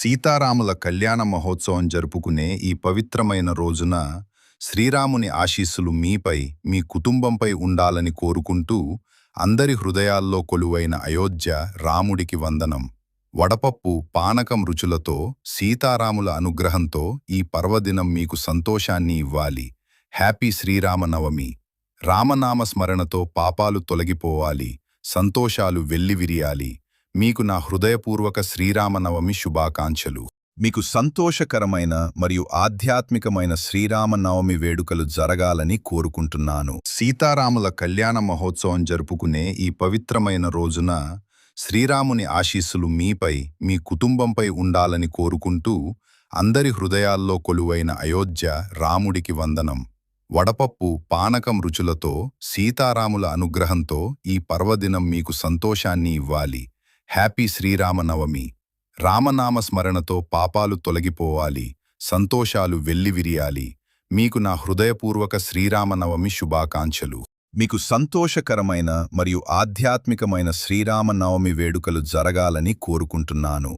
సీతారాముల కళ్యాణ మహోత్సవం జరుపుకునే ఈ పవిత్రమైన రోజున శ్రీరాముని ఆశీస్సులు మీపై, మీ కుటుంబంపై ఉండాలని కోరుకుంటూ అందరి హృదయాల్లో కొలువైన అయోధ్య రాముడికి వందనం. వడపప్పు, పానకం రుచులతో సీతారాముల అనుగ్రహంతో ఈ పర్వదినం మీకు సంతోషాన్ని ఇవ్వాలి. హ్యాపీ శ్రీరామనవమి. రామనామ స్మరణతో పాపాలు తొలగిపోవాలి, సంతోషాలు వెల్లివిరియాలి. మీకు నా హృదయపూర్వక శ్రీరామనవమి శుభాకాంక్షలు. మీకు సంతోషకరమైన మరియు ఆధ్యాత్మికమైన శ్రీరామనవమి వేడుకలు జరగాలని కోరుకుంటున్నాను. సీతారాముల కళ్యాణ మహోత్సవం జరుపుకునే ఈ పవిత్రమైన రోజున శ్రీరాముని ఆశీస్సులు మీపై, మీ కుటుంబంపై ఉండాలని కోరుకుంటూ అందరి హృదయాల్లో కొలువైన అయోధ్య రాముడికి వందనం. వడపప్పు, పానకం రుచులతో సీతారాముల అనుగ్రహంతో ఈ పర్వదినం మీకు సంతోషాన్ని ఇవ్వాలి. హ్యాపీ శ్రీరామనవమి. రామనామ స్మరణతో పాపాలు తొలగిపోవాలి, సంతోషాలు వెల్లివిరియాలి. మీకు నా హృదయపూర్వక శ్రీరామనవమి శుభాకాంక్షలు. మీకు సంతోషకరమైన మరియు ఆధ్యాత్మికమైన శ్రీరామనవమి వేడుకలు జరగాలని కోరుకుంటున్నాను.